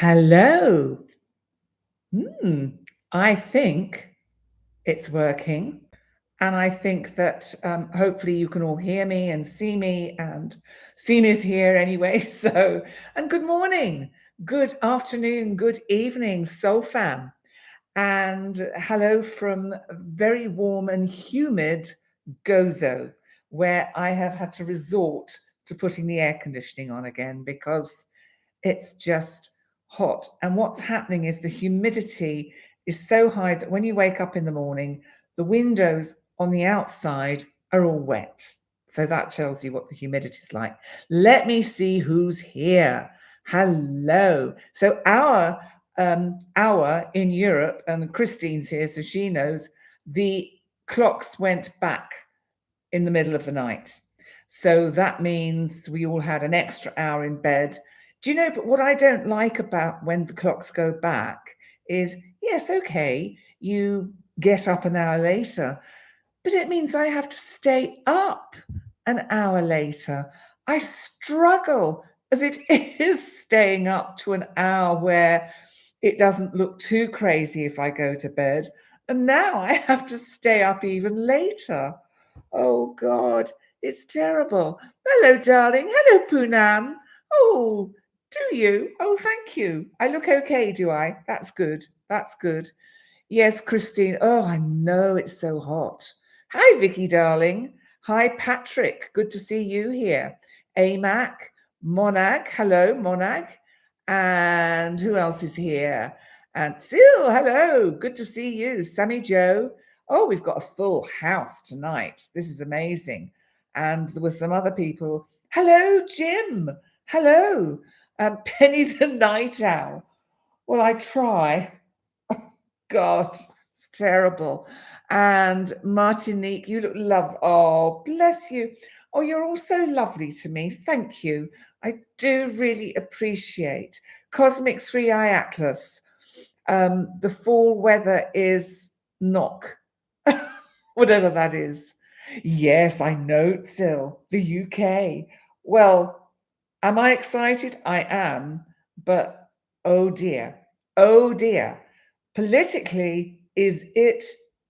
Hello. Hmm. I think it's working. And I think that hopefully you can all hear me and see me is here anyway. So, and good morning, good afternoon, good evening, Soul Fam. And hello from very warm and humid Gozo, where I have had to resort to putting the air conditioning on again because it's just hot. And what's happening is the humidity is so high that when you wake up in the morning, the windows on the outside are all wet. So that tells you what the humidity is like. Let me see who's here. Hello. So our hour in Europe, and Christine's here, so she knows the clocks went back in the middle of the night. So that means we all had an extra hour in bed. Do you know, but what I don't like about when the clocks go back is, yes, okay, you get up an hour later, but it means I have to stay up an hour later. I struggle as it is staying up to an hour where it doesn't look too crazy if I go to bed. And now I have to stay up even later. Oh God, it's terrible. Hello, darling. Hello, Poonam. Oh, do you? Oh, thank you. I look okay, do I? That's good. That's good. Yes, Christine. Oh, I know it's so hot. Hi, Vicky, darling. Hi, Patrick. Good to see you here. AMAC, Monag. Hello, Monag. And who else is here? And Sil, hello. Good to see you. Sammy Joe. Oh, we've got a full house tonight. This is amazing. And there were some other people. Hello, Jim. Hello. Penny the Night Owl. Well, I try. God, it's terrible. And Martinique, you look Oh, bless you. Oh, you're all so lovely to me. Thank you. I do really appreciate. Cosmic 3-Eye Atlas. The fall weather is knock, whatever that is. Yes, I know, Sil. The UK. Well, am I excited? I am. But oh dear. Oh dear. Politically, is it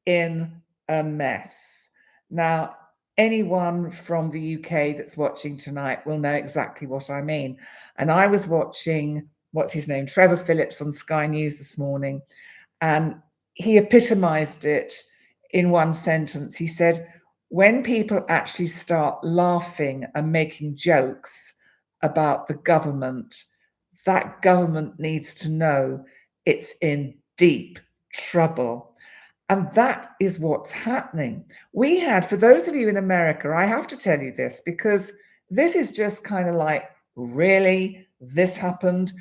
in a mess? Now, anyone from the UK that's watching tonight will know exactly what I mean. And I was watching, what's his name, Trevor Phillips on Sky News this morning, and he epitomized it in one sentence. He said, when people actually start laughing and making jokes about the government, that government needs to know it's in deep trouble. And that is what's happening. We had, for those of you in America, I have to tell you this because this is just kind of like, really? This happened?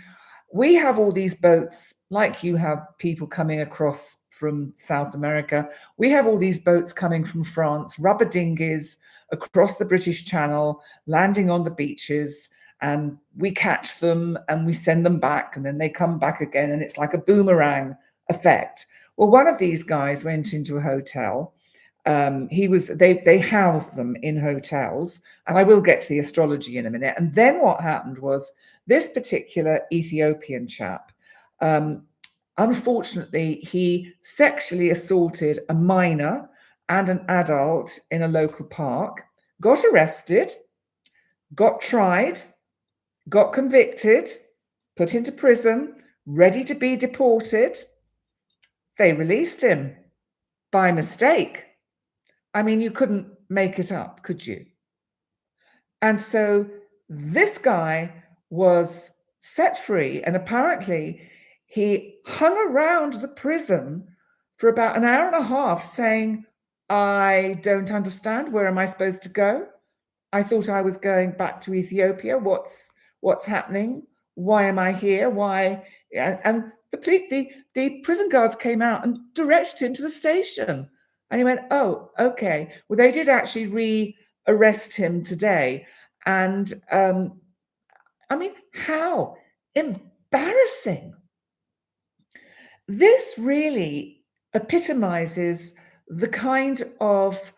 We have all these boats, like you have people coming across from South America. We have all these boats coming from France, rubber dinghies across the British Channel, landing on the beaches, and we catch them and we send them back, and then they come back again, and it's like a boomerang effect. Well, one of these guys went into a hotel. They housed them in hotels, and I will get to the astrology in a minute. And then what happened was this particular Ethiopian chap, unfortunately, he sexually assaulted a minor and an adult in a local park, got arrested, got tried, got convicted, put into prison, ready to be deported. They released him by mistake. I mean, you couldn't make it up, could you? And so this guy was set free, and apparently he hung around the prison for about an hour and a half saying, I don't understand. Where am I supposed to go? I thought I was going back to Ethiopia. What's happening? Why am I here? Why? And the prison guards came out and directed him to the station. And he went, oh, okay. Well, they did actually re-arrest him today. And I mean, how embarrassing. This really epitomizes the kind of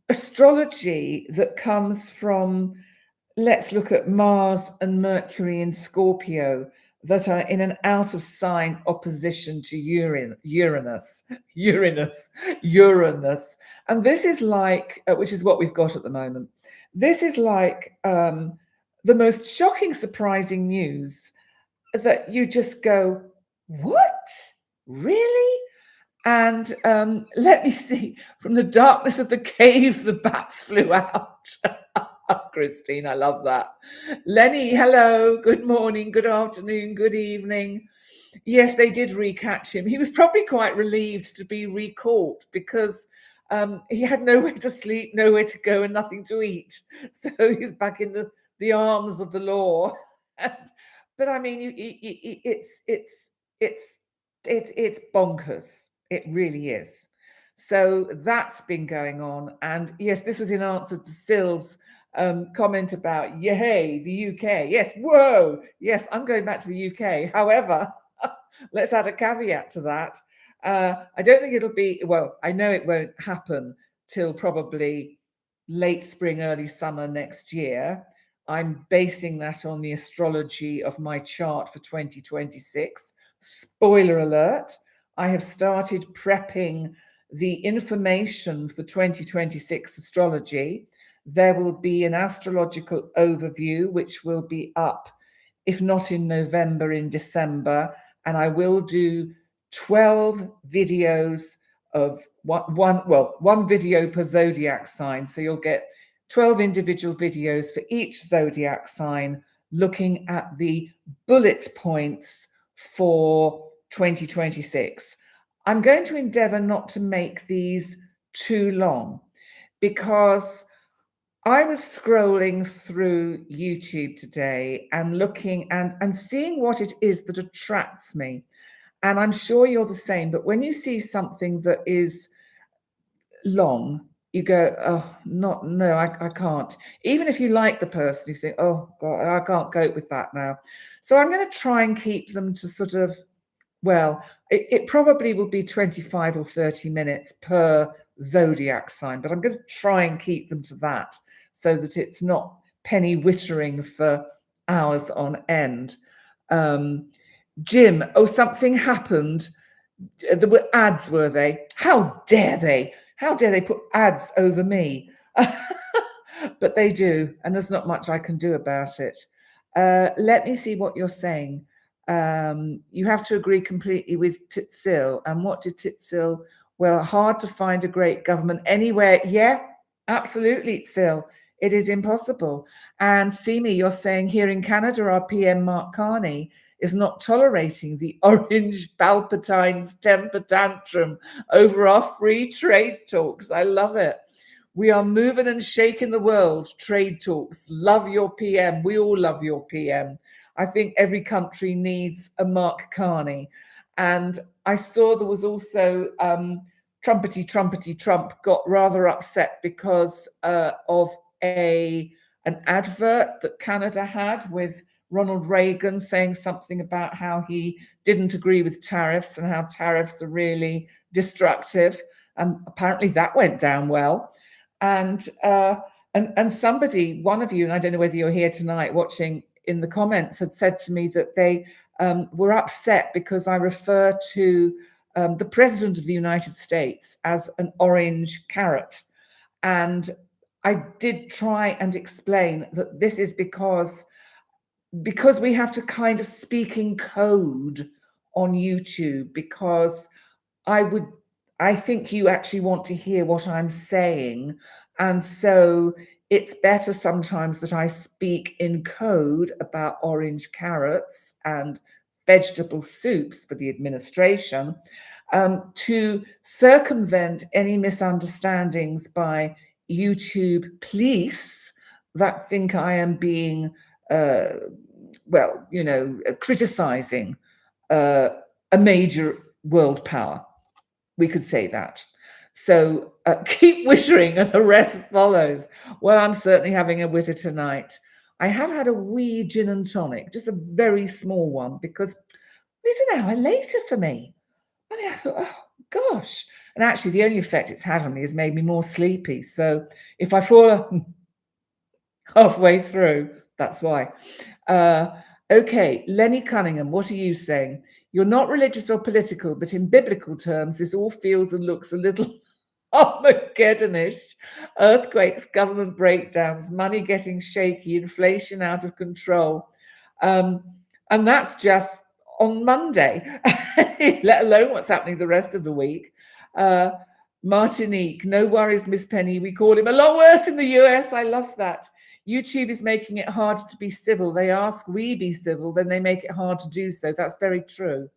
astrology that comes from, let's look at Mars and Mercury in Scorpio, that are in an out of sign opposition to Uranus. And this is like, which is what we've got at the moment. This is like the most shocking, surprising news that you just go, what? Really? And let me see, from the darkness of the cave, the bats flew out. Christine, I love that. Lenny, hello, good morning, good afternoon, good evening. Yes, they did recatch him. He was probably quite relieved to be recaught because he had nowhere to sleep, nowhere to go, and nothing to eat. So he's back in the arms of the law. But I mean, it's bonkers. It really is. So that's been going on. And yes, this was in answer to Sill's comment about, yay, the UK. Yes, whoa. Yes, I'm going back to the UK. However, let's add a caveat to that. I don't think it'll be, well, I know it won't happen till probably late spring, early summer next year. I'm basing that on the astrology of my chart for 2026. Spoiler alert, I have started prepping the information for 2026 astrology. There will be an astrological overview, which will be up, if not in November, in December. And I will do 12 videos of one video per zodiac sign. So you'll get 12 individual videos for each zodiac sign, looking at the bullet points for 2026. I'm going to endeavor not to make these too long because I was scrolling through YouTube today and looking and seeing what it is that attracts me. And I'm sure you're the same, but when you see something that is long, you go, oh, no, I can't. Even if you like the person, you think, oh God, I can't cope with that now. So I'm going to try and keep them to sort of, well, it probably will be 25 or 30 minutes per zodiac sign, but I'm going to try and keep them to that so that it's not penny wittering for hours on end. Jim, oh, something happened. There were ads, were they? How dare they? How dare they put ads over me? But they do, and there's not much I can do about it. Let me see what you're saying. You have to agree completely with Titsil. And what did Titsil? Well, hard to find a great government anywhere. Yeah, absolutely, Tsil. It is impossible. And Simi, you're saying here in Canada, our PM, Mark Carney, is not tolerating the orange Palpatine's temper tantrum over our free trade talks. I love it. We are moving and shaking the world. Trade talks. Love your PM. We all love your PM. I think every country needs a Mark Carney. And I saw there was also Trumpety Trump got rather upset because of an advert that Canada had with Ronald Reagan saying something about how he didn't agree with tariffs and how tariffs are really destructive. And apparently that went down well. And somebody, one of you, and I don't know whether you're here tonight watching in the comments, had said to me that they were upset because I refer to the President of the United States as an orange carrot. And I did try and explain that this is because we have to kind of speak in code on YouTube, because I think you actually want to hear what I'm saying. And so it's better sometimes that I speak in code about orange carrots and vegetable soups for the administration, to circumvent any misunderstandings by YouTube police that think I am being criticizing a major world power. We could say that. So keep wittering and the rest follows. Well, I'm certainly having a witter tonight. I have had a wee gin and tonic, just a very small one, because it's an hour later for me. I mean, I thought, oh, gosh. And actually, the only effect it's had on me has made me more sleepy. So if I fall halfway through, that's why. Okay, Lenny Cunningham, what are you saying? You're not religious or political, but in biblical terms, this all feels and looks a little Armageddonish. Earthquakes, government breakdowns, money getting shaky, inflation out of control. And that's just on Monday, let alone what's happening the rest of the week. Martinique, no worries, Miss Penny. We call him a lot worse in the US. I love that. YouTube is making it harder to be civil. They ask we be civil, then they make it hard to do so. That's very true.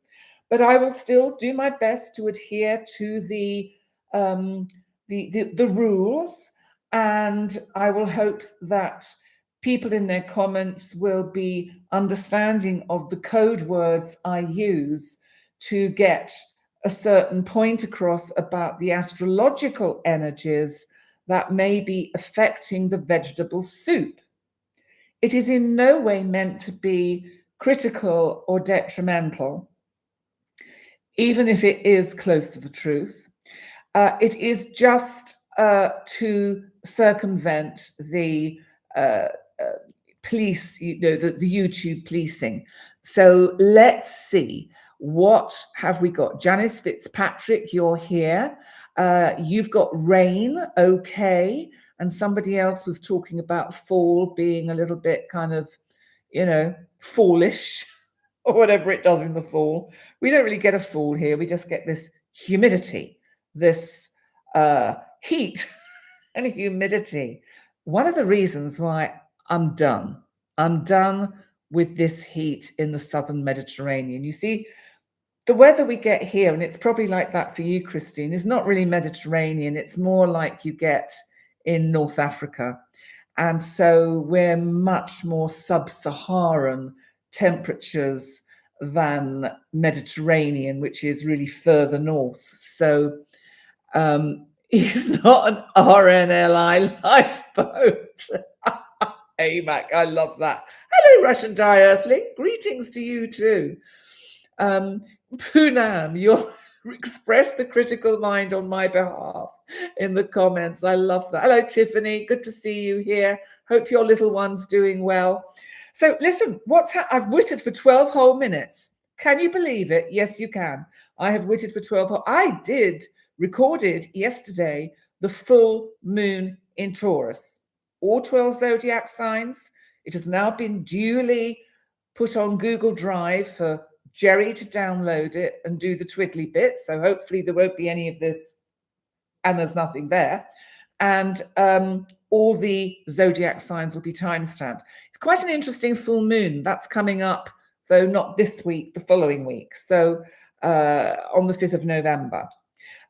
But I will still do my best to adhere to the rules, and I will hope that people in their comments will be understanding of the code words I use to get a certain point across about the astrological energies that may be affecting the vegetable soup. It is in no way meant to be critical or detrimental, even if it is close to the truth. It is just to circumvent the police, the YouTube policing. So let's see, what have we got? Janice Fitzpatrick, you're here. You've got rain, okay. And somebody else was talking about fall being a little bit kind of, fallish or whatever it does in the fall. We don't really get a fall here. We just get this humidity, this heat and humidity. One of the reasons why I'm done with this heat in the southern Mediterranean. You see, the weather we get here, and it's probably like that for you, Christine, is not really Mediterranean. It's more like you get in North Africa. And so we're much more sub-Saharan temperatures than Mediterranean, which is really further north. So he's not an RNLI lifeboat. AMAC, I love that. Hello, Russian Earthling. Greetings to you too. Poonam, you express the critical mind on my behalf in the comments. I love that. Hello, Tiffany. Good to see you here. Hope your little one's doing well. So listen, I've witted for 12 whole minutes. Can you believe it? Yes, you can. I have witted for 12 I recorded yesterday the full moon in Taurus. All 12 zodiac signs. It has now been duly put on Google Drive for Jerry to download it and do the twiddly bit. So hopefully there won't be any of this and there's nothing there. And all the zodiac signs will be timestamped. It's quite an interesting full moon. That's coming up, though not this week, the following week. So on the 5th of November.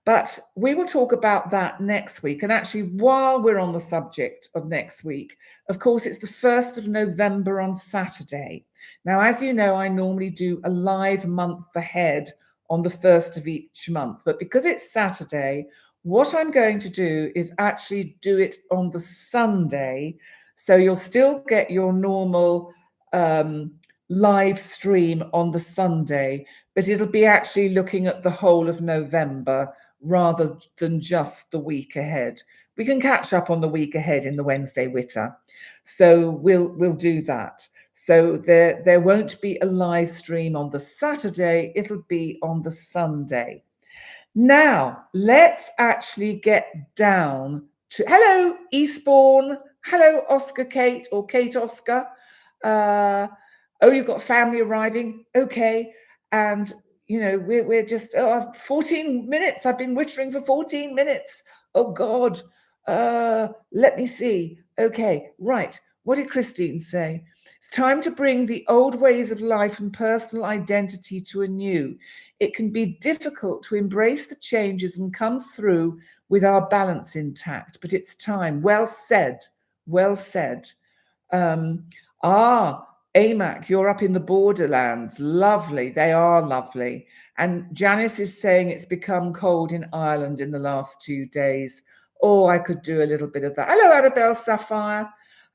But we will talk about that next week. And actually, while we're on the subject of next week, of course, it's the 1st of November on Saturday. Now, as you know, I normally do a live month ahead on the 1st of each month. But because it's Saturday, what I'm going to do is actually do it on the Sunday. So you'll still get your normal live stream on the Sunday, but it'll be actually looking at the whole of November rather than just the week ahead. We can catch up on the week ahead in the Wednesday Witter. So we'll do that. So there won't be a live stream on the Saturday, it'll be on the Sunday. Now, let's actually get down to, hello, Eastbourne. Hello, Oscar Kate or Kate Oscar. Oh, you've got family arriving. Okay. And, we're just 14 minutes. I've been wittering for 14 minutes. Oh, God. Let me see. Okay, right. What did Christine say? It's time to bring the old ways of life and personal identity to a new. It can be difficult to embrace the changes and come through with our balance intact, but it's time. Well said. Well said. AMAC, you're up in the borderlands. Lovely. They are lovely. And Janice is saying it's become cold in Ireland in the last 2 days. Oh, I could do a little bit of that. Hello, Annabelle Sapphire.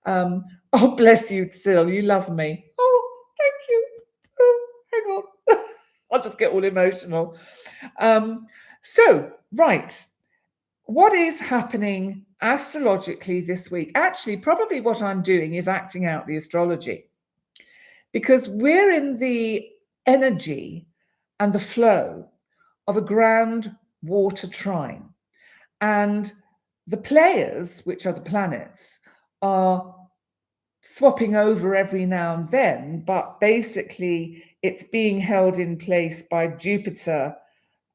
Oh, bless you, Sil. You love me. Oh, thank you. Oh, hang on. I'll just get all emotional. So, right. What is happening astrologically this week? Actually, probably what I'm doing is acting out the astrology. because we're in the energy and the flow of a grand water trine. And the players, which are the planets, are swapping over every now and then, but basically it's being held in place by Jupiter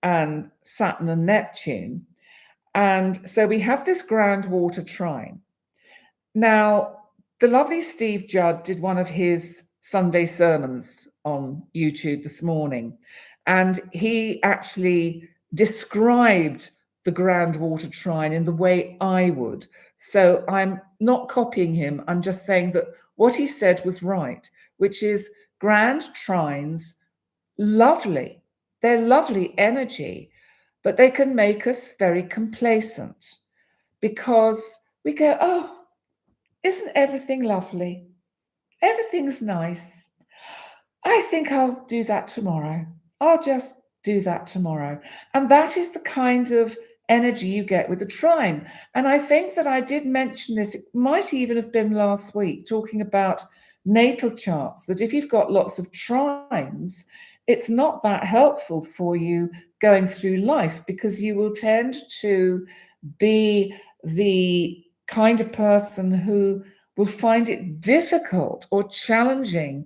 and Saturn and Neptune. And so we have this grand water trine. Now, the lovely Steve Judd did one of his Sunday sermons on YouTube this morning, and he actually described the grand water trine in the way I would. So I'm not copying him. I'm just saying that what he said was right, which is grand trines, lovely. They're lovely energy, but they can make us very complacent because we go, oh, isn't everything lovely? Everything's nice. I think I'll do that tomorrow. I'll just do that tomorrow. And that is the kind of energy you get with the trine. And I think that I did mention this, it might even have been last week, talking about natal charts, that if you've got lots of trines, it's not that helpful for you going through life, because you will tend to be the kind of person who will find it difficult or challenging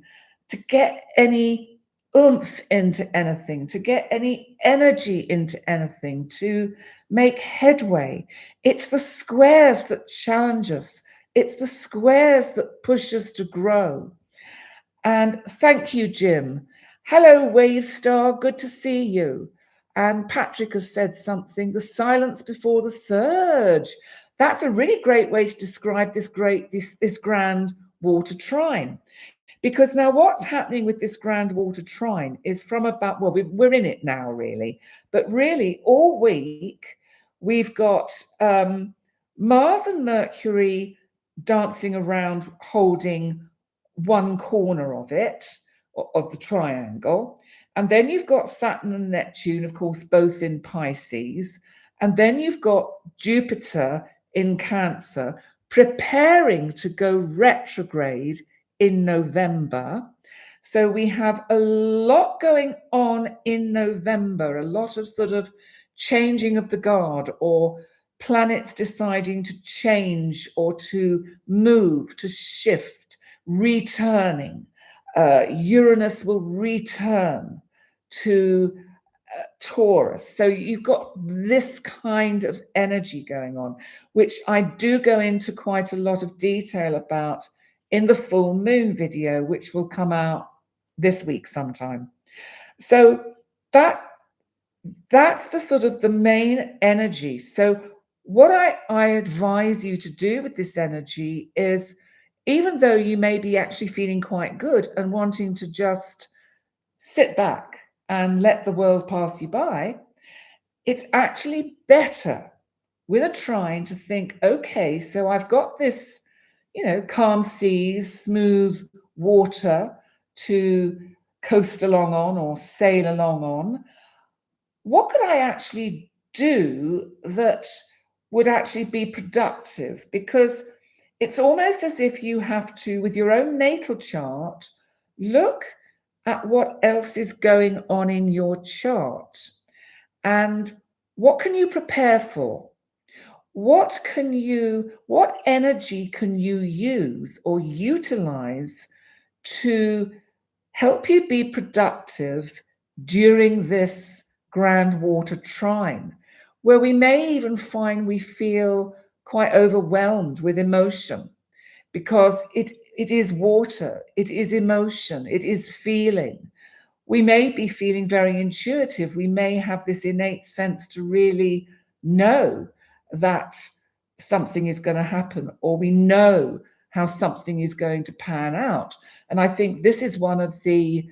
to get any oomph into anything, to get any energy into anything, to make headway. It's the squares that challenge us. It's the squares that push us to grow. And thank you, Jim. Hello, Wave Star. Good to see you. And Patrick has said something, the silence before the surge. That's a really great way to describe this grand water trine. Because now what's happening with this grand water trine is from about, well, we're in it now, really. But really, all week, we've got Mars and Mercury dancing around, holding one corner of it, of the triangle. And then you've got Saturn and Neptune, of course, both in Pisces. And then you've got Jupiter in Cancer, preparing to go retrograde in November. So we have a lot going on in November, a lot of sort of changing of the guard, or planets deciding to change or to move, to shift, returning. Uranus will return to Taurus. So you've got this kind of energy going on, which I do go into quite a lot of detail about in the full moon video, which will come out this week sometime. So that's the sort of the main energy. So what I advise you to do with this energy is, even though you may be actually feeling quite good and wanting to just sit back and let the world pass you by, it's actually better with a trine to think, okay, so I've got this, calm seas, smooth water to coast along on or sail along on. What could I actually do that would actually be productive? Because it's almost as if you have to, with your own natal chart, look at what else is going on in your chart and what can you prepare for? What energy can you use or utilize to help you be productive during this grand water trine, where we may even find we feel quite overwhelmed with emotion, because it is water, it is emotion, it is feeling. We may be feeling very intuitive. We may have this innate sense to really know that something is going to happen, or we know how something is going to pan out. And I think this is one of the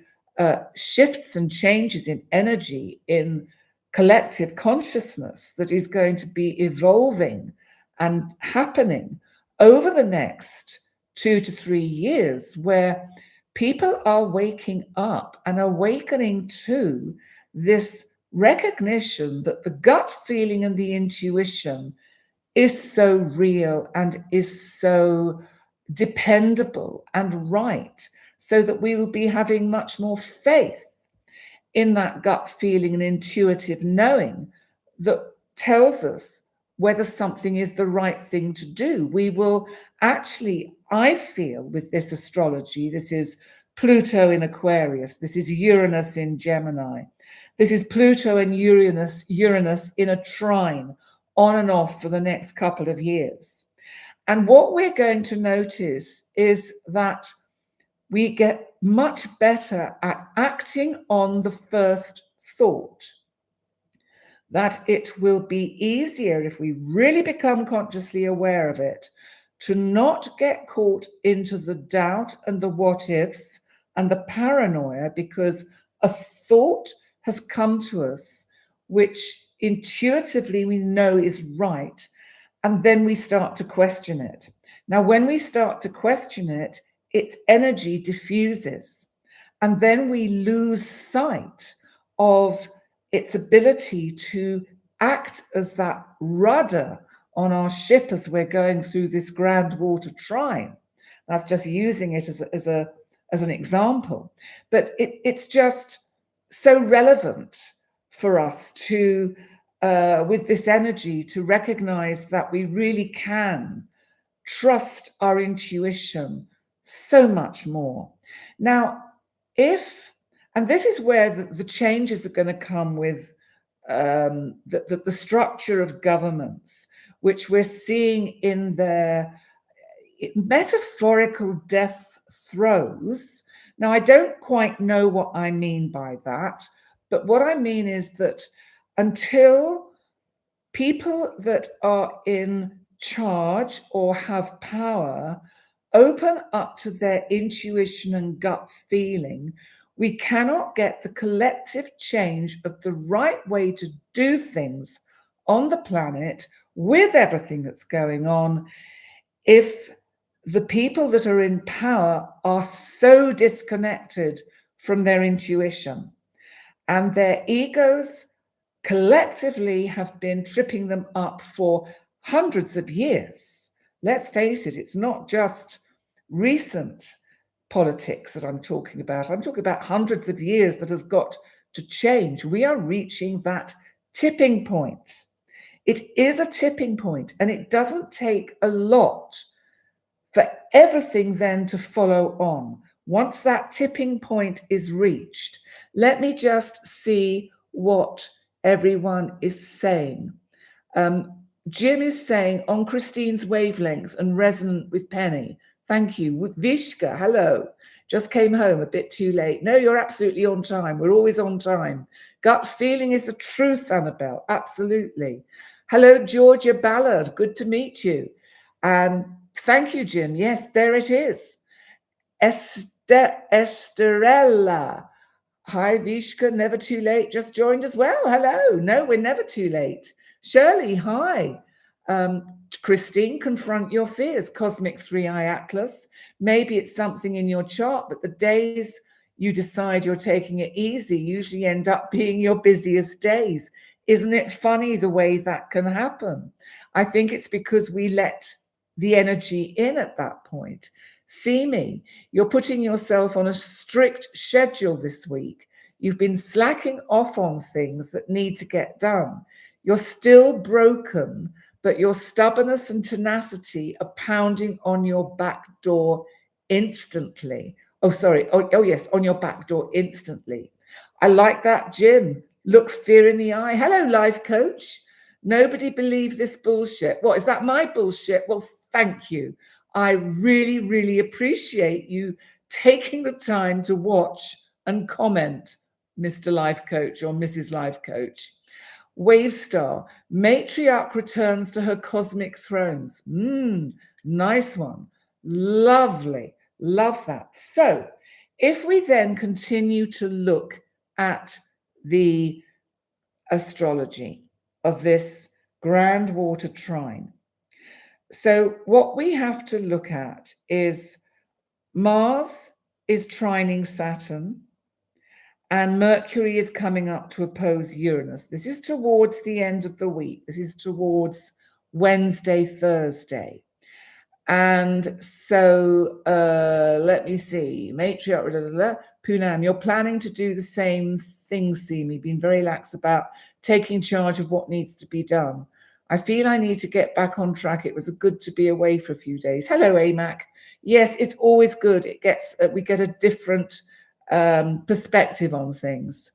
shifts and changes in energy in collective consciousness that is going to be evolving and happening over the next 2 to 3 years, where people are waking up and awakening to this recognition that the gut feeling and the intuition is so real and is so dependable and right, so that we will be having much more faith in that gut feeling and intuitive knowing that tells us whether something is the right thing to do. We will actually, I feel, with this astrology, this is Pluto in Aquarius, this is Uranus in Gemini, this is Pluto and Uranus in a trine on and off for the next couple of years. And what we're going to notice is that we get much better at acting on the first thought. That it will be easier, if we really become consciously aware of it, to not get caught into the doubt and the what ifs and the paranoia, because a thought has come to us which intuitively we know is right, and then we start to question it. Now, when we start to question it, its energy diffuses, and then we lose sight of its ability to act as that rudder on our ship as we're going through this grand water trine. That's just using it as an example, but it's just so relevant for us to with this energy to recognize that we really can trust our intuition so much more. Now, and this is where the changes are going to come with the structure of governments, which we're seeing in their metaphorical death throes. Now, I don't quite know what I mean by that, but what I mean is that until people that are in charge or have power open up to their intuition and gut feeling, we cannot get the collective change of the right way to do things on the planet with everything that's going on if the people that are in power are so disconnected from their intuition, and their egos collectively have been tripping them up for hundreds of years. Let's face it, it's not just recent politics that I'm talking about. I'm talking about hundreds of years that has got to change. We are reaching that tipping point. It is a tipping point, and it doesn't take a lot for everything then to follow on. Once that tipping point is reached, let me just see what everyone is saying. Jim is saying, on Christine's wavelength and resonant with Penny. Thank you. Vishka, hello. Just came home a bit too late. No, you're absolutely on time. We're always on time. Gut feeling is the truth, Annabelle. Absolutely. Hello, Georgia Ballard. Good to meet you. And thank you, Jim. Yes, there it is. Esterella. Hi, Vishka, never too late, just joined as well. Hello. No, we're never too late. Shirley, hi. Christine, confront your fears. Cosmic 3-Eye Atlas. Maybe it's something in your chart, but the days you decide you're taking it easy usually end up being your busiest days. Isn't it funny the way that can happen? I think it's because we let the energy in at that point. See me, you're putting yourself on a strict schedule this week. You've been slacking off on things that need to get done. You're still broken, but your stubbornness and tenacity are pounding on your back door instantly. Oh, yes, on your back door instantly. I like that, Jim. Look fear in the eye. Hello, life coach. Nobody believe this bullshit. What, is that my bullshit? Well, thank you. I really, really appreciate you taking the time to watch and comment, Mr. Life Coach or Mrs. Life Coach. Wavestar, matriarch returns to her cosmic thrones. Nice one. Lovely. Love that. So if we then continue to look at the astrology of this grand water trine. So what we have to look at is Mars is trining Saturn, and Mercury is coming up to oppose Uranus. This is towards the end of the week. This is towards Wednesday, Thursday. And so let me see. Matriarch, blah, blah, blah. Poonam, you're planning to do the same thing, Simi. Been very lax about taking charge of what needs to be done. I feel I need to get back on track. It was good to be away for a few days. Hello, AMAC. Yes, it's always good. It gets we get a different perspective on things.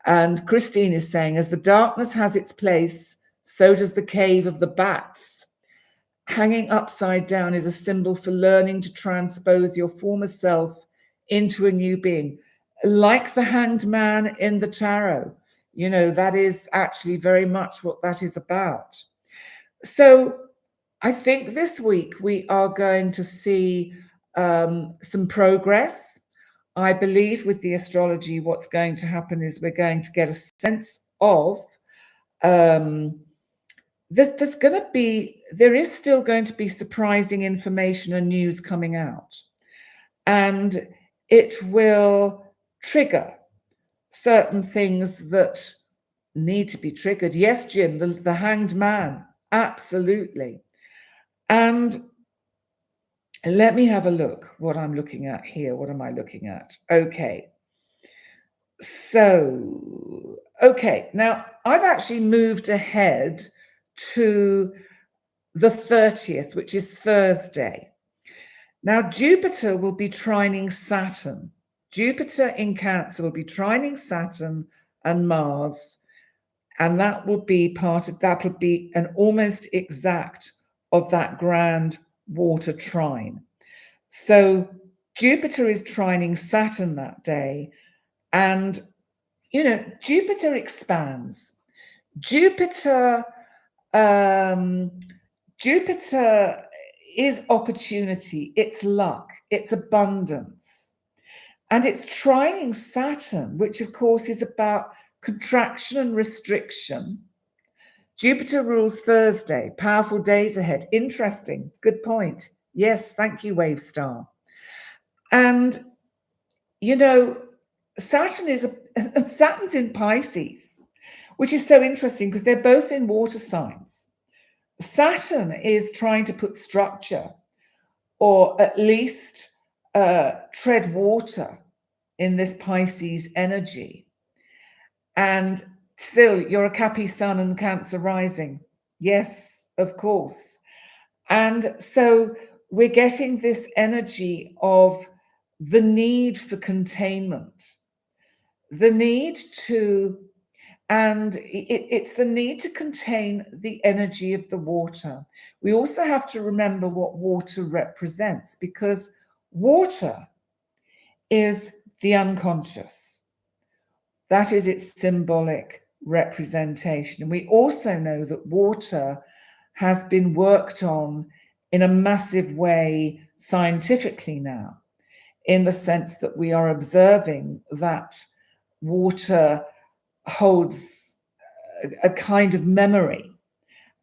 And Christine is saying, as the darkness has its place, so does the cave of the bats. Hanging upside down is a symbol for learning to transpose your former self into a new being, like the hanged man in the tarot. You know, that is actually very much what that is about. So I think this week we are going to see some progress. I believe with the astrology, what's going to happen is we're going to get a sense of that there is still going to be surprising information and news coming out. And it will trigger certain things that need to be triggered. Yes, Jim, the hanged man, absolutely. And let me have a look what I'm looking at here. What am I looking at? Okay. So, okay. Now, I've actually moved ahead to the 30th, which is Thursday. Now, Jupiter will be trining Saturn. Jupiter in Cancer will be trining Saturn and Mars. And that will be that'll be an almost exact of that grand water trine. So Jupiter is trining Saturn that day. And, you know, Jupiter expands. Jupiter is opportunity, it's luck, it's abundance. And it's trining Saturn, which of course is about contraction and restriction. Jupiter rules Thursday, powerful days ahead. Interesting, good point. Yes, thank you, Wave Star. And, you know, Saturn's in Pisces, which is so interesting because they're both in water signs. Saturn is trying to put structure or at least tread water in this Pisces energy. And still, you're a Capi sun and Cancer rising. Yes, of course. And so we're getting this energy of the need for containment, the need to, and it's the need to contain the energy of the water. We also have to remember what water represents, because water is the unconscious. That is its symbolic representation. And we also know that water has been worked on in a massive way scientifically now, in the sense that we are observing that water holds a kind of memory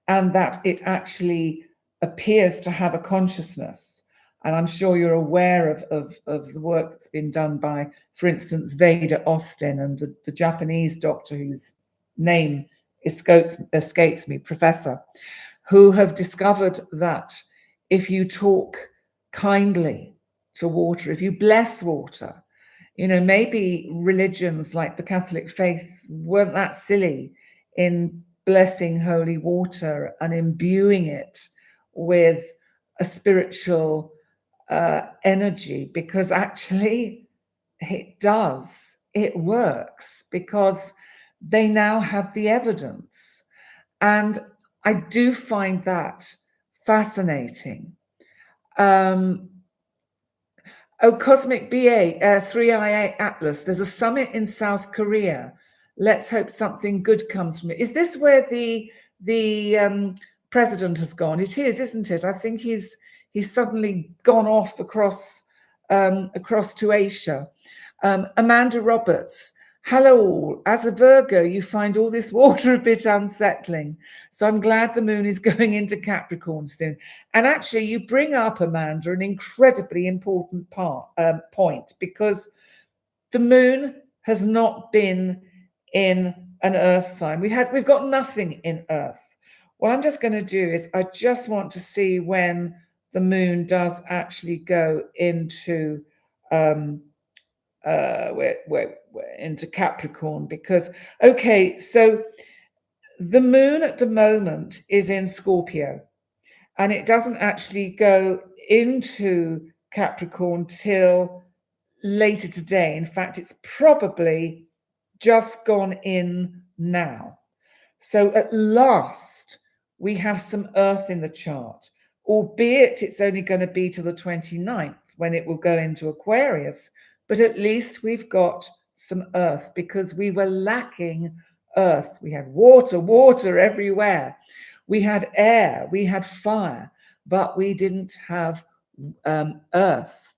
and that it actually appears to have a consciousness. And I'm sure you're aware of the work that's been done by, for instance, Veda Austin and the Japanese doctor whose name escapes me, professor, who have discovered that if you talk kindly to water, if you bless water, you know, maybe religions like the Catholic faith weren't that silly in blessing holy water and imbuing it with a spiritual energy, because actually it does. It works because they now have the evidence. And I do find that fascinating. Cosmic BA, 3IA Atlas, there's a summit in South Korea. Let's hope something good comes from it. Is this where the president has gone? It is, isn't it? I think he's suddenly gone off across to Asia. Amanda Roberts, hello all. As a Virgo, you find all this water a bit unsettling. So I'm glad the moon is going into Capricorn soon. And actually, you bring up, Amanda, an incredibly important point, because the moon has not been in an earth sign. We've got nothing in earth. What I'm just going to do is I just want to see when the moon does actually go into we're into Capricorn, because okay, so the moon at the moment is in Scorpio, and it doesn't actually go into Capricorn till later today. In fact, it's probably just gone in now. So at last, we have some earth in the chart, albeit it's only going to be to the 29th when it will go into Aquarius. But at least we've got some earth, because we were lacking earth. We had water everywhere. We had air, we had fire, but we didn't have earth.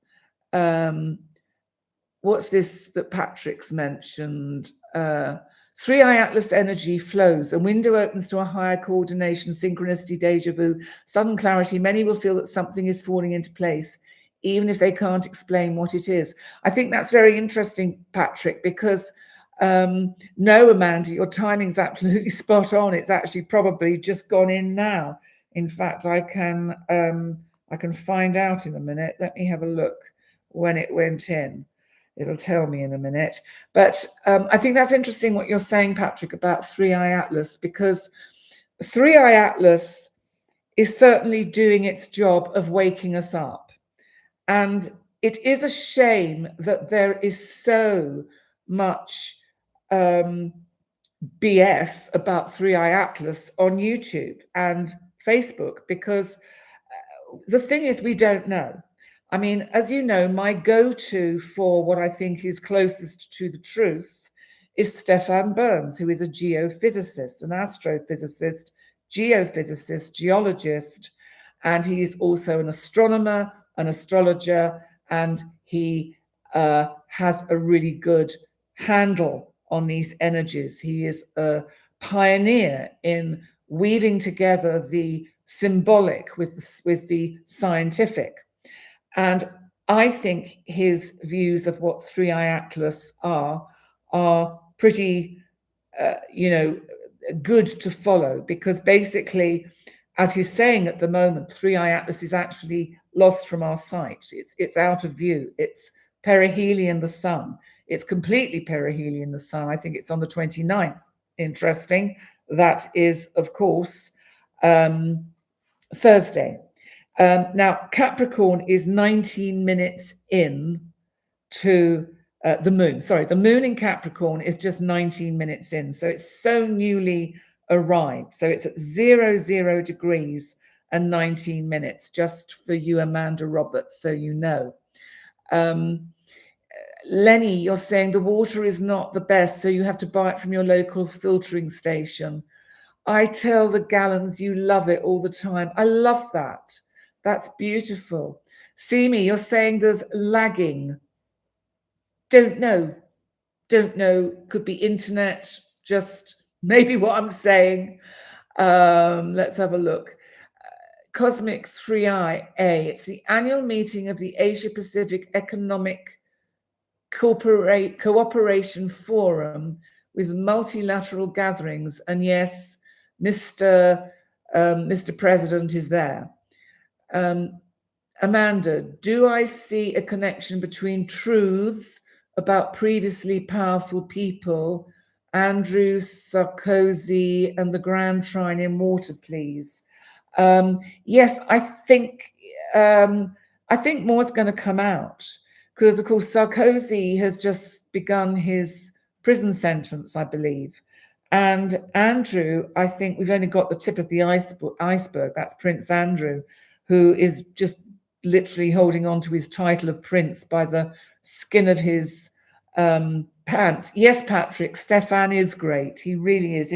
What's this that Patrick's mentioned? 3i Atlas energy flows. A window opens to a higher coordination, synchronicity, deja vu, sudden clarity. Many will feel that something is falling into place, even if they can't explain what it is. I think that's very interesting, Patrick, because no, Amanda, your timing's absolutely spot on. It's actually probably just gone in now. In fact, I can find out in a minute. Let me have a look when it went in. It'll tell me in a minute. But I think that's interesting what you're saying, Patrick, about 3i Atlas, because 3i Atlas is certainly doing its job of waking us up. And it is a shame that there is so much BS about 3i Atlas on YouTube and Facebook, because the thing is, we don't know. I mean, as you know, my go-to for what I think is closest to the truth is Stefan Burns, who is a geophysicist, an astrophysicist, geophysicist, geologist, and he is also an astronomer, an astrologer, and he has a really good handle on these energies. He is a pioneer in weaving together the symbolic with the scientific. And I think his views of what 3i Atlas are pretty, good to follow, because basically, as he's saying at the moment, 3i Atlas is actually lost from our sight. It's out of view. It's perihelion the sun. It's completely perihelion the sun. I think it's on the 29th. Interesting. That is, of course, Thursday. Now, Capricorn is 19 minutes in to the moon. Sorry, the moon in Capricorn is just 19 minutes in. So it's so newly arrived. So it's at 00 degrees and 19 minutes, just for you, Amanda Roberts, so you know. Lenny, you're saying the water is not the best, so you have to buy it from your local filtering station. I tell the gallons you love it all the time. I love that. That's beautiful. Simi, you're saying there's lagging. Don't know. Could be internet, just maybe what I'm saying. Let's have a look. Cosmic 3IA. It's the annual meeting of the Asia Pacific Economic Cooperation Forum with multilateral gatherings. And yes, Mr. President is there. Amanda, do I see a connection between truths about previously powerful people, Andrew, Sarkozy, and the Grand Trine in water, please? Yes, I think more is going to come out, because, of course, Sarkozy has just begun his prison sentence, I believe. And Andrew, I think we've only got the tip of the iceberg. That's Prince Andrew, who is just literally holding on to his title of prince by the skin of his pants. Yes, Patrick, Stefan is great. He really is.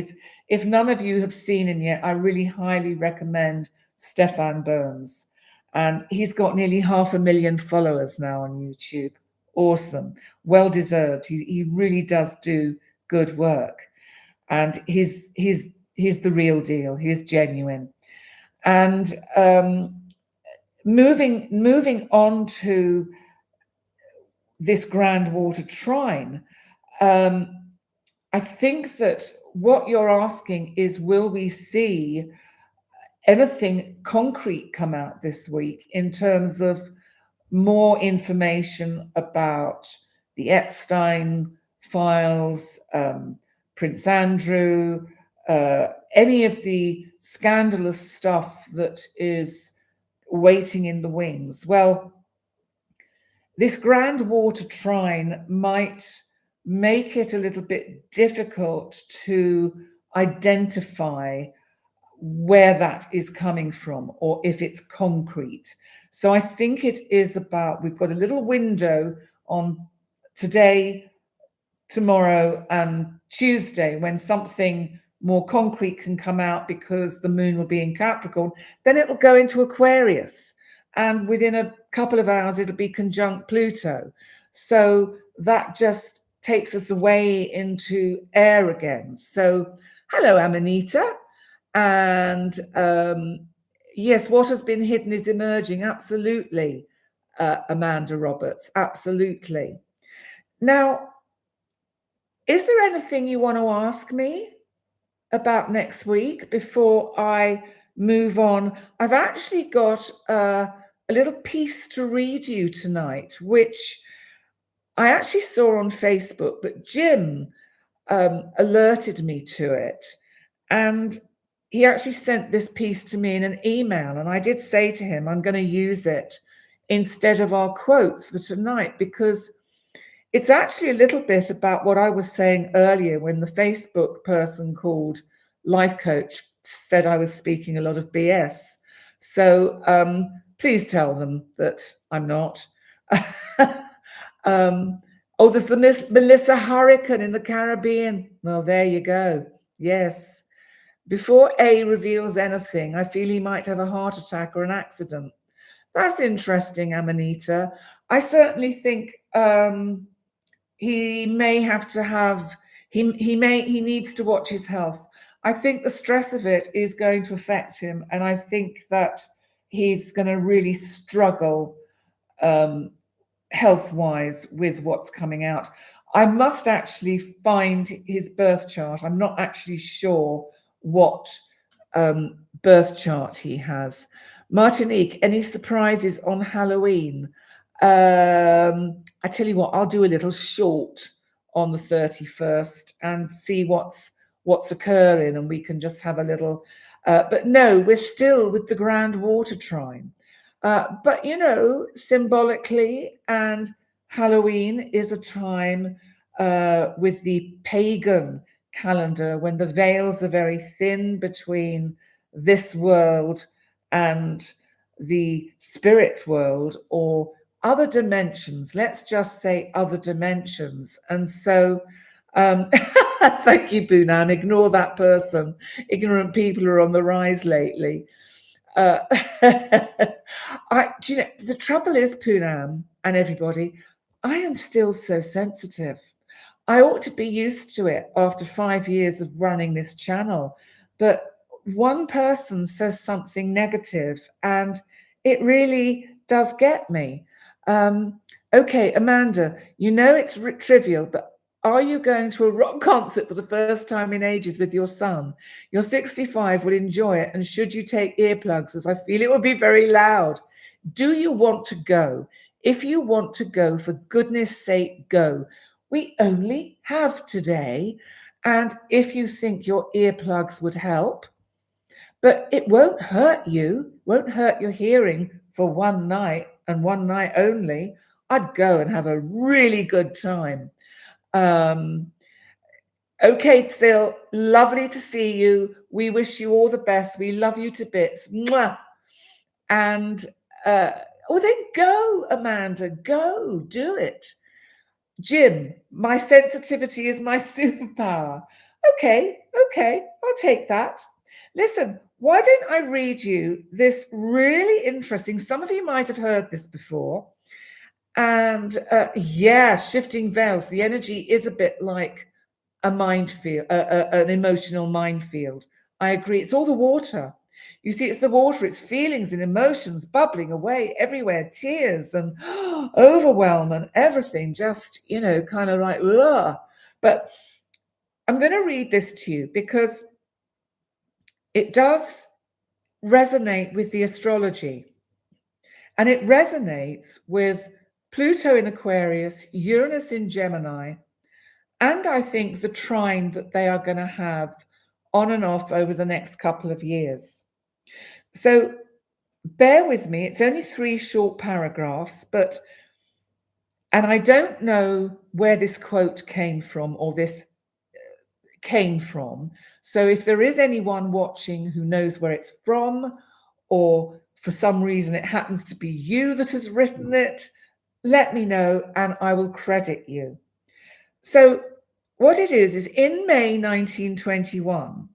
If none of you have seen him yet, I really highly recommend Stefan Burns. And he's got nearly 500,000 followers now on YouTube. Awesome. Well deserved. He really does do good work. And he's the real deal. He's genuine. And moving on to this grand water trine, I think that what you're asking is, will we see anything concrete come out this week in terms of more information about the Epstein files, Prince Andrew, any of the scandalous stuff that is waiting in the wings. Well, this grand water trine might make it a little bit difficult to identify where that is coming from or if it's concrete. So I think it is about, we've got a little window on today, tomorrow, and Tuesday when something more concrete can come out because the moon will be in Capricorn. Then it'll go into Aquarius. And within a couple of hours, it'll be conjunct Pluto. So that just takes us away into air again. So hello, Amanita. And yes, what has been hidden is emerging. Absolutely, Amanda Roberts. Absolutely. Now, is there anything you want to ask me about next week before I move on? I've actually got a little piece to read you tonight, which I actually saw on Facebook, but Jim alerted me to it. And he actually sent this piece to me in an email. And I did say to him, I'm going to use it instead of our quotes for tonight, because it's actually a little bit about what I was saying earlier when the Facebook person called Life Coach said I was speaking a lot of BS. So please tell them that I'm not. Oh, there's the Miss Melissa Hurricane in the Caribbean. Well, there you go. Yes. Before A reveals anything, I feel he might have a heart attack or an accident. That's interesting, Amanita. I certainly think he may have to have, he needs to watch his health. I think the stress of it is going to affect him. And I think that he's going to really struggle health-wise with what's coming out. I must actually find his birth chart. I'm not actually sure what birth chart he has. Martinique, any surprises on Halloween? I tell you what, I'll do a little short on the 31st and see what's occurring, and we can just have a little. But no, we're still with the grand water trine. But, you know, symbolically, and Halloween is a time with the pagan calendar when the veils are very thin between this world and the spirit world or other dimensions. Let's just say other dimensions. And so, thank you, Poonam. Ignore that person. Ignorant people are on the rise lately. Do you know, the trouble is, Poonam and everybody, I am still so sensitive. I ought to be used to it after 5 years of running this channel. But one person says something negative and it really does get me. Okay, Amanda, you know it's trivial, but are you going to a rock concert for the first time in ages with your son? You're 65, will enjoy it, and should you take earplugs, as I feel it will be very loud? Do you want to go? If you want to go, for goodness sake, go. We only have today, and if you think your earplugs would help, but it won't hurt you, won't hurt your hearing for one night and one night only, I'd go and have a really good time. Okay, Till, lovely to see you. We wish you all the best. We love you to bits. Mwah. And then go, Amanda, go, do it. Jim, my sensitivity is my superpower. Okay, I'll take that. Listen, why don't I read you this really interesting, some of you might have heard this before. And yeah, shifting veils. The energy is a bit like a minefield, an emotional minefield. I agree. It's all the water. You see, it's the water, it's feelings and emotions bubbling away everywhere, tears and overwhelm and everything, just, you know, kind of like, ugh. But I'm going to read this to you because it does resonate with the astrology. And it resonates with Pluto in Aquarius, Uranus in Gemini, and I think the trine that they are going to have on and off over the next couple of years. So bear with me. It's only 3 short paragraphs, and I don't know where this quote came from or this came from. So if there is anyone watching who knows where it's from, or for some reason it happens to be you that has written it, let me know and I will credit you. So what it is in May 1921,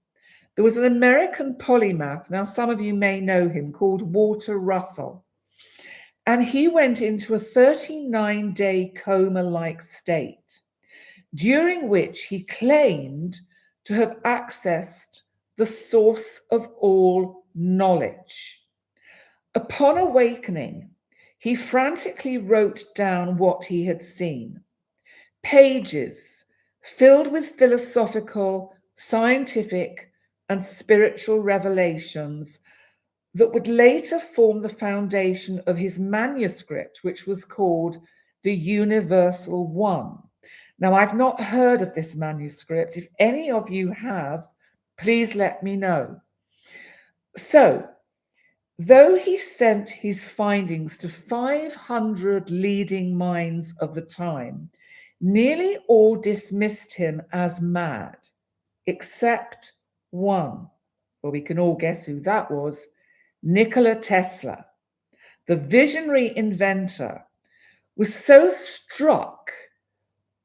there was an American polymath. Now, some of you may know him, called Walter Russell. And he went into a 39-day coma-like state, during which he claimed to have accessed the source of all knowledge. Upon awakening, he frantically wrote down what he had seen. Pages filled with philosophical, scientific, and spiritual revelations that would later form the foundation of his manuscript, which was called The Universal One. Now, I've not heard of this manuscript. If any of you have, please let me know. So, though he sent his findings to 500 leading minds of the time, nearly all dismissed him as mad, except one. Well, we can all guess who that was. Nikola Tesla, the visionary inventor, was so struck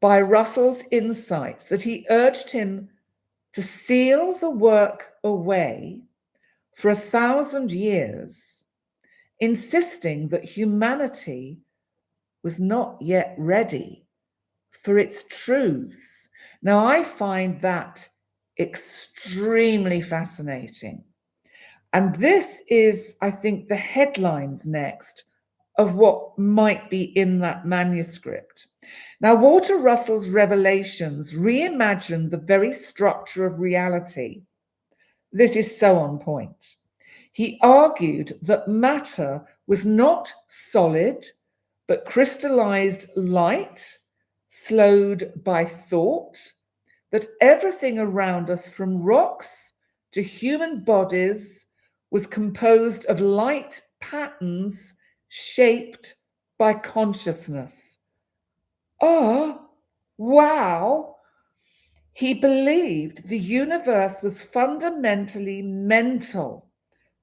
by Russell's insights that he urged him to seal the work away for 1,000 years, insisting that humanity was not yet ready for its truths. Now, I find that extremely fascinating. And this is, I think, the headlines next of what might be in that manuscript. Now, Walter Russell's revelations reimagined the very structure of reality. This is so on point. He argued that matter was not solid, but crystallized light, slowed by thought, that everything around us, from rocks to human bodies, was composed of light patterns shaped by consciousness. Oh, wow! He believed the universe was fundamentally mental,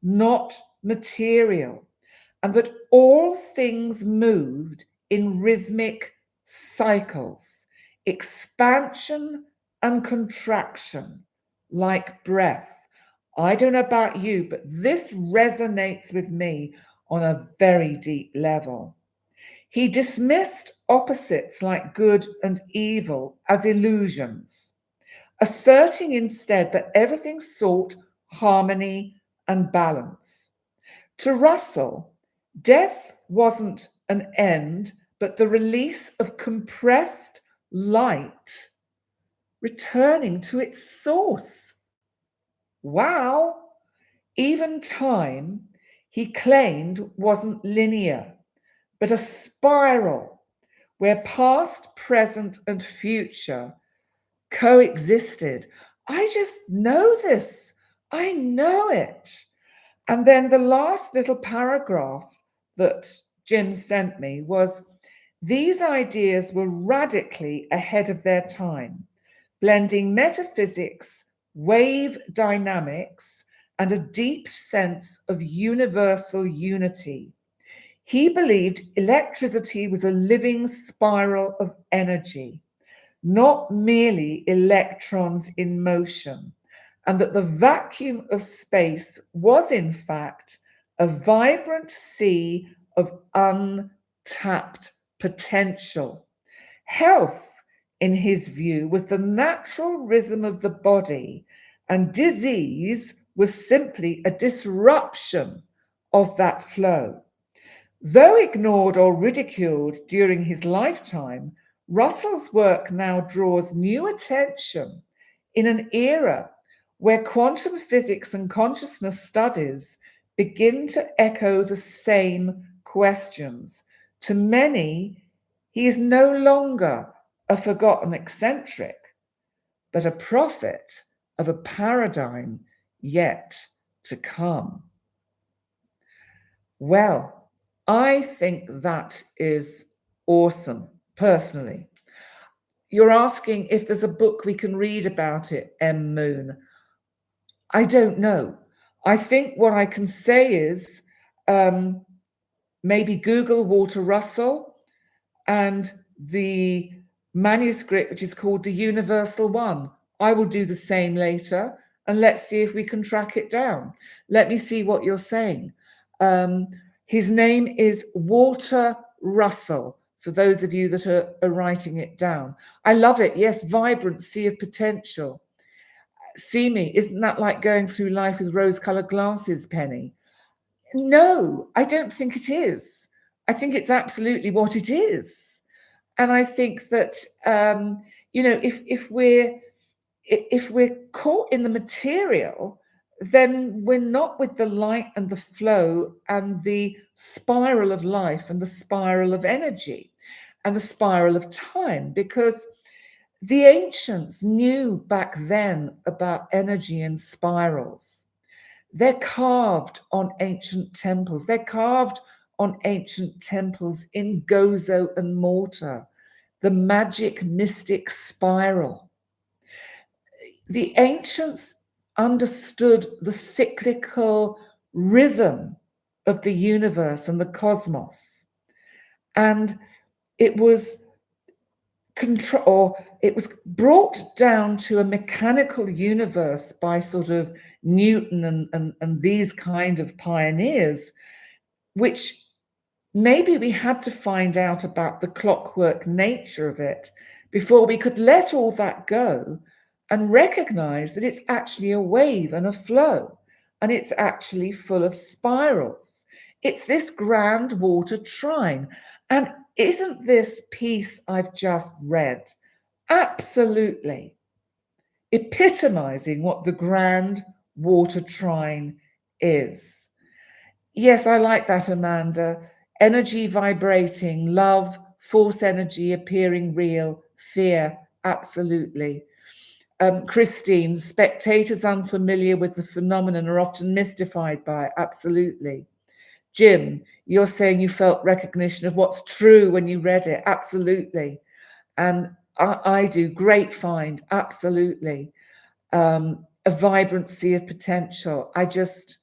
not material, and that all things moved in rhythmic cycles, expansion and contraction, like breath. I don't know about you, but this resonates with me on a very deep level. He dismissed opposites like good and evil as illusions, asserting instead that everything sought harmony and balance. To Russell, death wasn't an end, but the release of compressed light, returning to its source. Wow! Even time, he claimed, wasn't linear, but a spiral where past, present, and future coexisted. I just know this. I know it. And then the last little paragraph that Jim sent me was, these ideas were radically ahead of their time, blending metaphysics, wave dynamics, and a deep sense of universal unity. He believed electricity was a living spiral of energy, not merely electrons in motion, and that the vacuum of space was, in fact, a vibrant sea of untapped potential. Health, in his view, was the natural rhythm of the body, and disease was simply a disruption of that flow. Though ignored or ridiculed during his lifetime, Russell's work now draws new attention in an era where quantum physics and consciousness studies begin to echo the same questions. To many, he is no longer a forgotten eccentric, but a prophet of a paradigm yet to come. Well, I think that is awesome, personally. You're asking if there's a book we can read about it, M. Moon. I don't know. I think what I can say is maybe Google Walter Russell and the manuscript, which is called The Universal One. I will do the same later, and let's see if we can track it down. Let me see what you're saying. His name is Walter Russell, for those of you that are writing it down. I love it. Yes, vibrant sea of potential. See me. Isn't that like going through life with rose-colored glasses, Penny? No, I don't think it is. I think it's absolutely what it is. And I think that if we're caught in the material, then we're not with the light and the flow and the spiral of life and the spiral of energy and the spiral of time, because the ancients knew back then about energy and spirals. They're carved on ancient temples. They're carved on ancient temples in gozo and mortar, the magic mystic spiral. The ancients understood the cyclical rhythm of the universe and the cosmos. And it was it was brought down to a mechanical universe by sort of Newton and these kind of pioneers, which maybe we had to find out about the clockwork nature of it before we could let all that go and recognize that it's actually a wave and a flow, and it's actually full of spirals. It's this grand water trine. And isn't this piece I've just read absolutely epitomizing what the grand water trine is? Yes, I like that, Amanda. Energy vibrating, love, force energy appearing real, fear, absolutely. Christine, spectators unfamiliar with the phenomenon are often mystified by it, absolutely. Jim, you're saying you felt recognition of what's true when you read it, absolutely. And I do, great find, absolutely. A vibrancy of potential. It's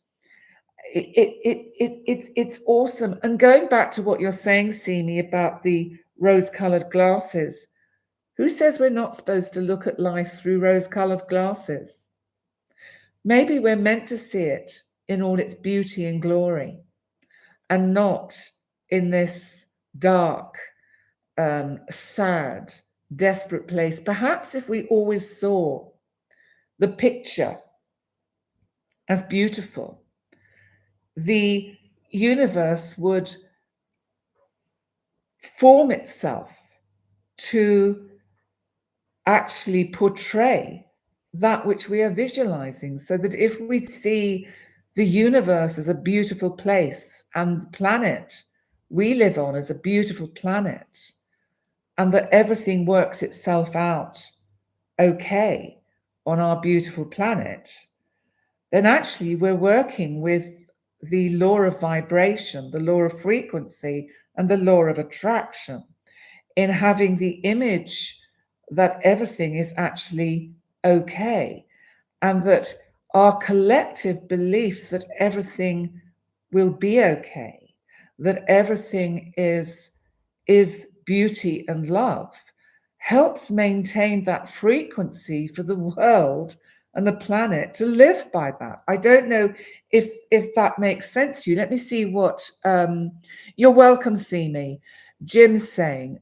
awesome. And going back to what you're saying, Simi, about the rose-colored glasses, who says we're not supposed to look at life through rose-colored glasses? Maybe we're meant to see it in all its beauty and glory, and not in this dark, sad, desperate place. Perhaps if we always saw the picture as beautiful, the universe would form itself to actually portray that which we are visualizing, so that if we see the universe as a beautiful place and the planet we live on as a beautiful planet, and that everything works itself out okay on our beautiful planet, then actually we're working with the law of vibration, the law of frequency, and the law of attraction, in having the image that everything is actually okay, and that our collective belief that everything will be okay, that everything is beauty and love, helps maintain that frequency for the world and the planet to live by that. I don't know if that makes sense to you. Let me see what you're welcome, Simi. Jim's saying,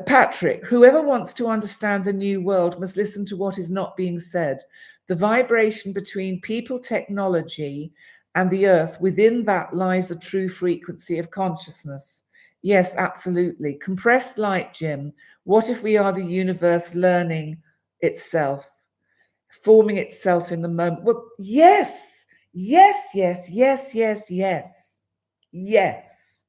Patrick, whoever wants to understand the new world must listen to what is not being said. The vibration between people, technology, and the earth, within that lies the true frequency of consciousness. Yes, absolutely. Compressed light, Jim. What if we are the universe learning itself, forming itself in the moment? Well, yes, Yes, yes, yes, yes, yes, yes.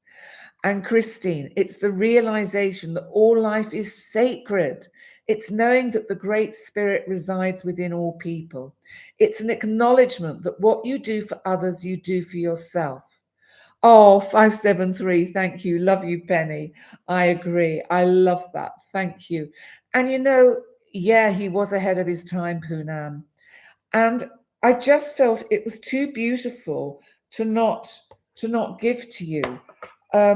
And Christine, it's the realization that all life is sacred. It's knowing that the Great Spirit resides within all people. It's an acknowledgement that what you do for others, you do for yourself. Oh, 573, thank you. Love you, Penny. I agree. I love that. Thank you. And yeah, he was ahead of his time, Poonam. And I just felt it was too beautiful to not give to you. I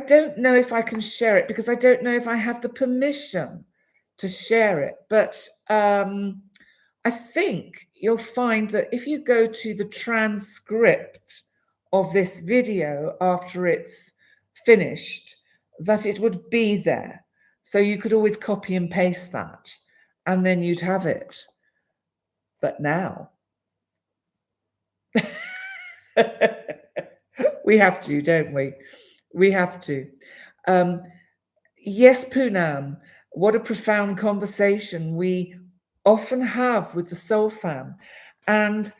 don't know if I can share it because I don't know if I have the permission to share it. But I think you'll find that if you go to the transcript of this video after it's finished, that it would be there. So you could always copy and paste that, and then you'd have it. But now we have to, don't we? We have to. Yes, Poonam, what a profound conversation we often have with the soul fam. And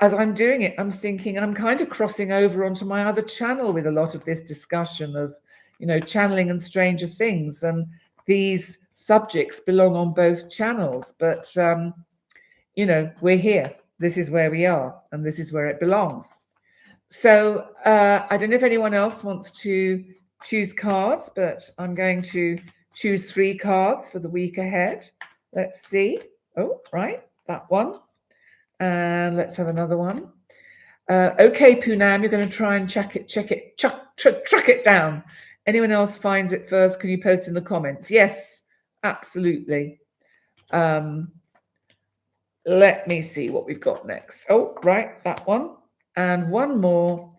as I'm doing it, I'm thinking, I'm kind of crossing over onto my other channel with a lot of this discussion of, channeling and stranger things. And these subjects belong on both channels. But, we're here. This is where we are, and this is where it belongs. So I don't know if anyone else wants to choose cards, but I'm going to choose 3 cards for the week ahead. Let's see. Oh, right, that one. And let's have another one. Okay, Poonam, you're going to try and track it down. Anyone else finds it first, can you post in the comments? Yes, absolutely. Let me see what we've got next. Oh, right, that one. And one more.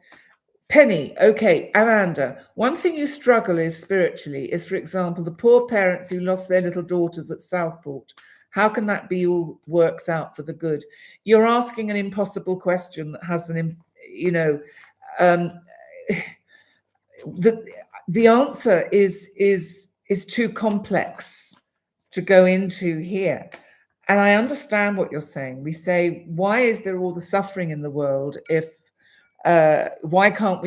Penny, okay, Amanda, one thing you struggle is spiritually is, for example, the poor parents who lost their little daughters at Southport. How can that be all works out for the good? You're asking an impossible question that has the answer is too complex to go into here. And I understand what you're saying. We say, why is there all the suffering in the world if why can't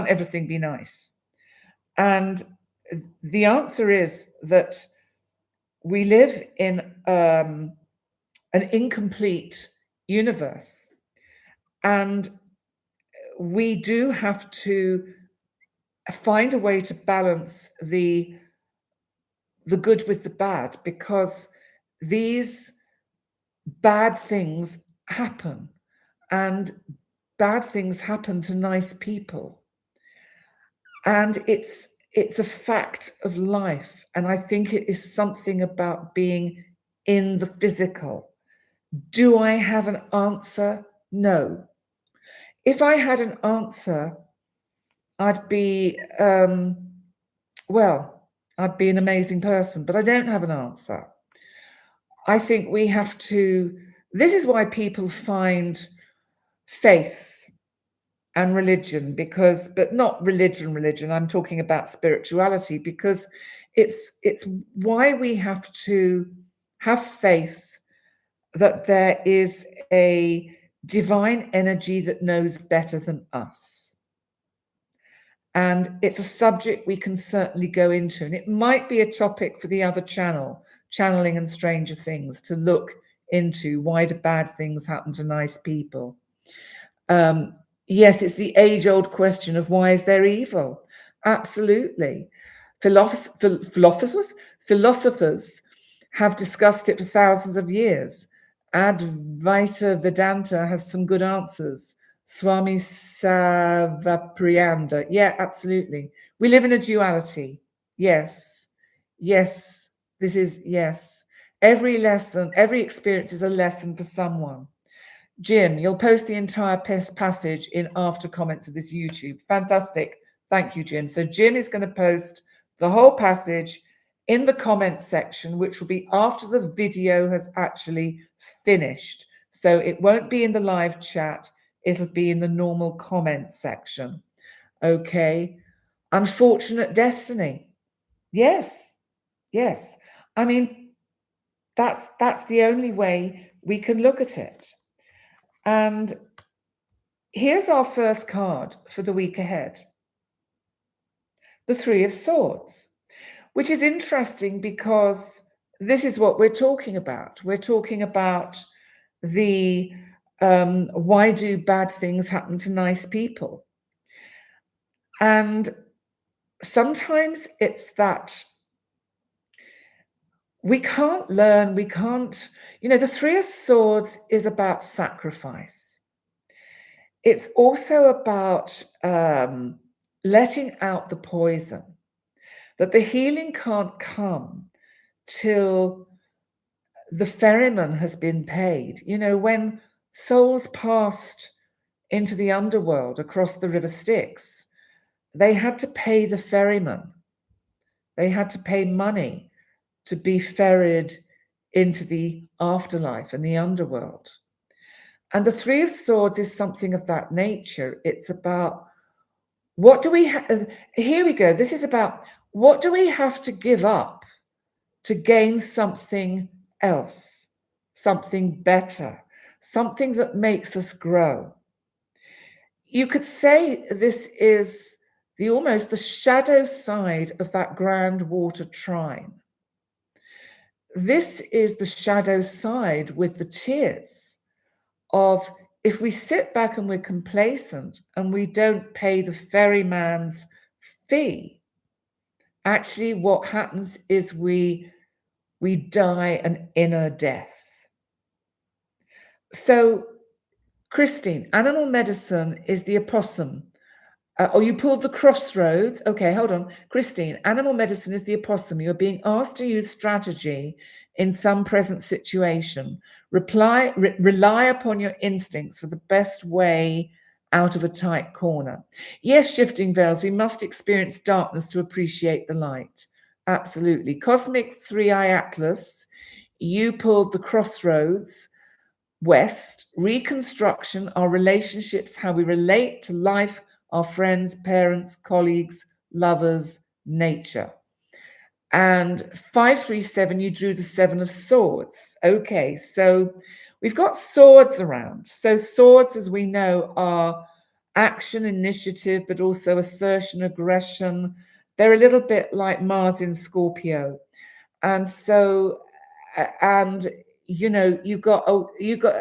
everything be nice? And the answer is that we live in an incomplete universe, and we do have to find a way to balance the good with the bad, because these bad things happen, and bad things happen to nice people. And it's a fact of life. And I think it is something about being in the physical. Do I have an answer? No. If I had an answer, I'd be, I'd be an amazing person, but I don't have an answer. I think we have to, this is why people find faith and religion, but not religion, I'm talking about spirituality, because it's why we have to have faith that there is a divine energy that knows better than us. And it's a subject we can certainly go into, and it might be a topic for the other channel, Channeling and Stranger Things, to look into. Why do bad things happen to nice people? Yes, it's the age-old question of why is there evil? Absolutely. Philosophers have discussed it for thousands of years. Advaita Vedanta has some good answers. Swami Savaprianda. Yeah, absolutely. We live in a duality. Yes. Yes. This is, yes. Every lesson, every experience is a lesson for someone. Jim, you'll post the entire passage in after comments of this YouTube. Fantastic. Thank you, Jim. So Jim is going to post the whole passage in the comments section, which will be after the video has actually finished. So it won't be in the live chat. It'll be in the normal comment section. Okay. Unfortunate destiny. Yes. Yes. I mean, that's the only way we can look at it. And here's our first card for the week ahead. The Three of Swords, which is interesting because this is what we're talking about. We're talking about the why do bad things happen to nice people? And sometimes it's that we can't learn, the Three of Swords is about sacrifice. It's also about letting out the poison, that the healing can't come till the ferryman has been paid. When souls passed into the underworld across the River Styx, they had to pay the ferryman. They had to pay money to be ferried into the afterlife and the underworld. And the Three of Swords is something of that nature. It's about what do we have? Here we go. This is about what do we have to give up to gain something else, something better, something that makes us grow. You could say this is almost the shadow side of that grand water trine. This is the shadow side with the tears of if we sit back and we're complacent and we don't pay the ferryman's fee, actually what happens is we die an inner death. So, Christine, animal medicine is the opossum. You pulled the crossroads. Okay, hold on. Christine, animal medicine is the opossum. You're being asked to use strategy in some present situation. Rely upon your instincts for the best way out of a tight corner. Yes, shifting veils, we must experience darkness to appreciate the light. Absolutely. Cosmic Three-Eye Atlas, you pulled the crossroads. West, reconstruction, our relationships, how we relate to life, our friends, parents, colleagues, lovers, nature. And 537, you drew the Seven of Swords. Okay, so we've got swords around. So swords, as we know, are action, initiative, but also assertion, aggression. They're a little bit like Mars in Scorpio. And so, and you've got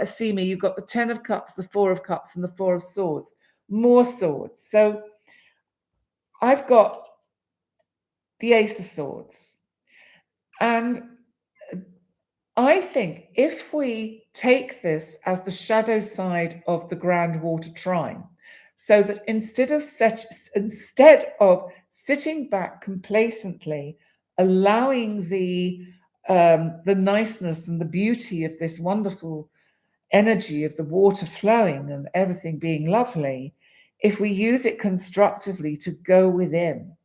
see me, you've got the 10 of Cups, the 4 of Cups, and the 4 of Swords. More swords. So I've got the Ace of Swords. And I think if we take this as the shadow side of the grand water trine, so that instead of sitting back complacently, allowing the niceness and the beauty of this wonderful energy of the water flowing and everything being lovely, if we use it constructively to go within,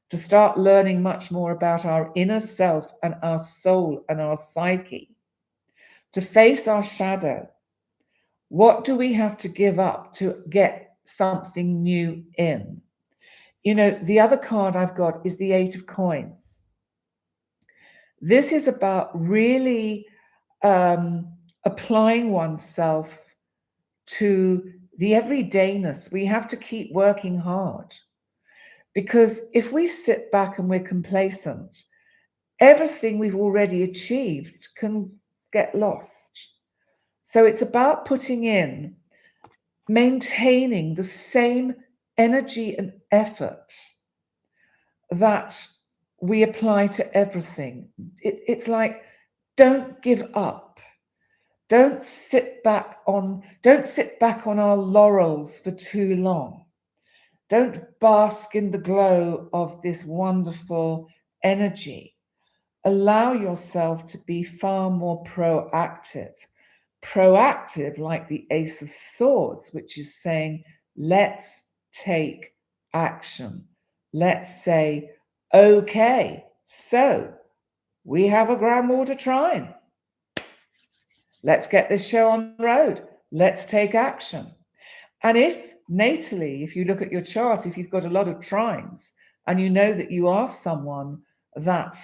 to start learning much more about our inner self and our soul and our psyche, to face our shadow. What do we have to give up to get something new in? The other card I've got is the 8 of Coins. This is about really applying oneself to the everydayness. We have to keep working hard. Because if we sit back and we're complacent, everything we've already achieved can get lost. So it's about putting in, maintaining the same energy and effort that we apply to everything. It's like, don't give up. Don't sit back on our laurels for too long. Don't bask in the glow of this wonderful energy. Allow yourself to be far more proactive. Proactive like the Ace of Swords, which is saying, let's take action. Let's say, okay, so we have a grand water trine. Let's get this show on the road. Let's take action. And if natally, if you look at your chart, if you've got a lot of trines and you know that you are someone that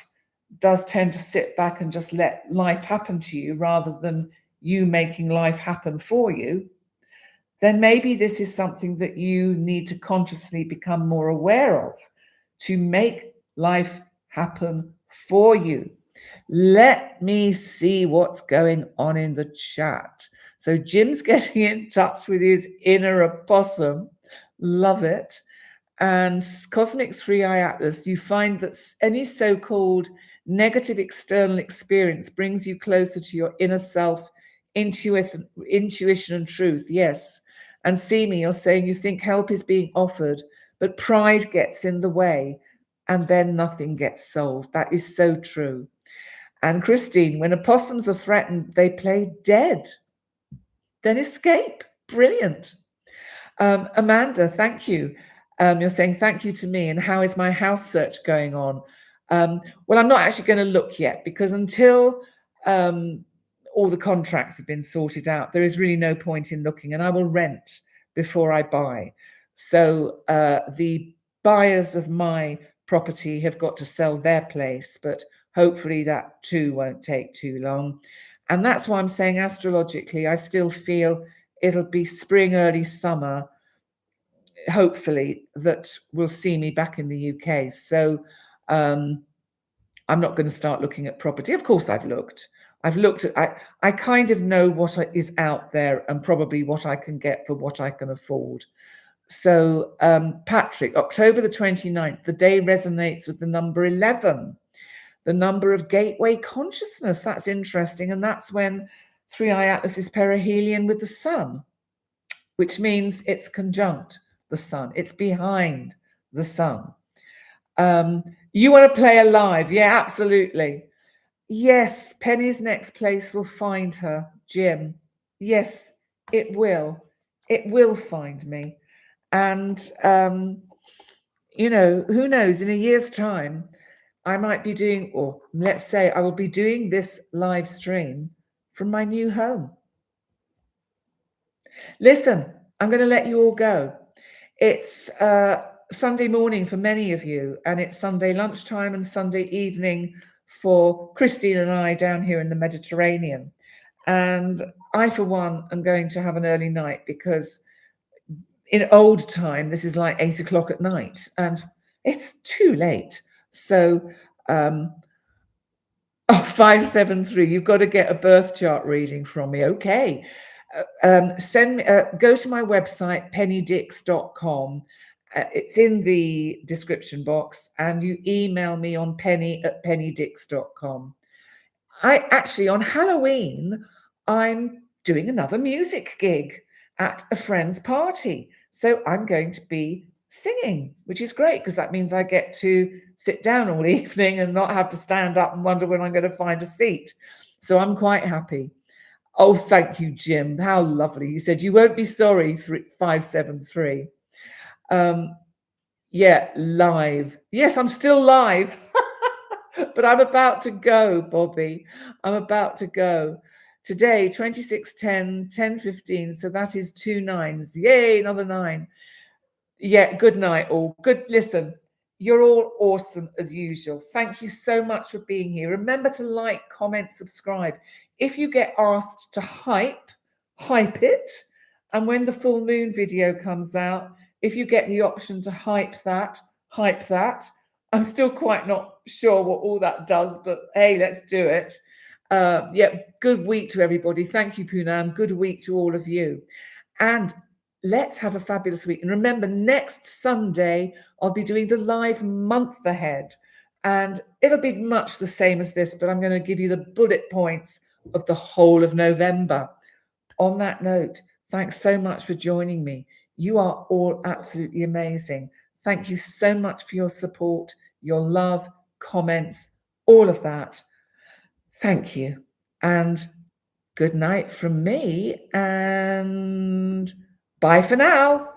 does tend to sit back and just let life happen to you rather than you making life happen for you, then maybe this is something that you need to consciously become more aware of to make life happen for you. Let me see what's going on in the chat. So Jim's getting in touch with his inner opossum. Love it. And Cosmic 3i Atlas, you find that any so-called negative external experience brings you closer to your inner self, intuition and truth. Yes. And see me, you're saying you think help is being offered, but pride gets in the way and then nothing gets solved. That is so true. And Christine, when opossums are threatened, they play dead, then escape. Brilliant. Amanda, thank you. You're saying thank you to me. And how is my house search going on? Well, I'm not actually going to look yet because until all the contracts have been sorted out, there is really no point in looking. And I will rent before I buy. So the buyers of my property have got to sell their place, but hopefully that too won't take too long. And that's why I'm saying astrologically, I still feel it'll be spring, early summer, hopefully, that will see me back in the UK. So I'm not going to start looking at property. Of course, I've looked at, I kind of know what is out there and probably what I can get for what I can afford. So Patrick, October the 29th, the day resonates with the number 11, the number of gateway consciousness. That's interesting. And that's when 3i Atlas is perihelion with the sun, which means it's conjunct the sun. It's behind the sun. You want to play alive? Yeah, absolutely. Yes, Penny's next place will find her, Jim. Yes, it will. It will find me. And, you know, who knows, in a year's time, I might be doing, or let's say I will be doing this live stream from my new home. Listen, I'm going to let you all go. It's Sunday morning for many of you, and it's Sunday lunchtime and Sunday evening for Christine and I down here in the Mediterranean. And I, for one, am going to have an early night because in old time, this is like 8 o'clock at night and it's too late. So, 573, you've got to get a birth chart reading from me. Okay. Send me, go to my website, pennydix.com. It's in the description box, and you email me on penny@pennydix.com. I actually, on Halloween, I'm doing another music gig at a friend's party. So I'm going to be singing, which is great because that means I get to sit down all evening and not have to stand up and wonder when I'm going to find a seat. So I'm quite happy. Oh, thank you, Jim. How lovely. You said you won't be sorry, 573. Yeah, live. Yes, I'm still live. But I'm about to go, Bobby. I'm about to go. Today, 26:10, 10:15. So that is 2 9s. Yay, another 9. Yeah, good night, all. Good. Listen, you're all awesome as usual. Thank you so much for being here. Remember to like, comment, subscribe. If you get asked to hype it. And when the full moon video comes out, if you get the option to hype that. I'm still quite not sure what all that does, but hey, let's do it. Yeah, good week to everybody. Thank you, Poonam. Good week to all of you. And let's have a fabulous week. And remember, next Sunday, I'll be doing the live month ahead. And it'll be much the same as this, but I'm going to give you the bullet points of the whole of November. On that note, thanks so much for joining me. You are all absolutely amazing. Thank you so much for your support, your love, comments, all of that. Thank you. And good night from me, and bye for now.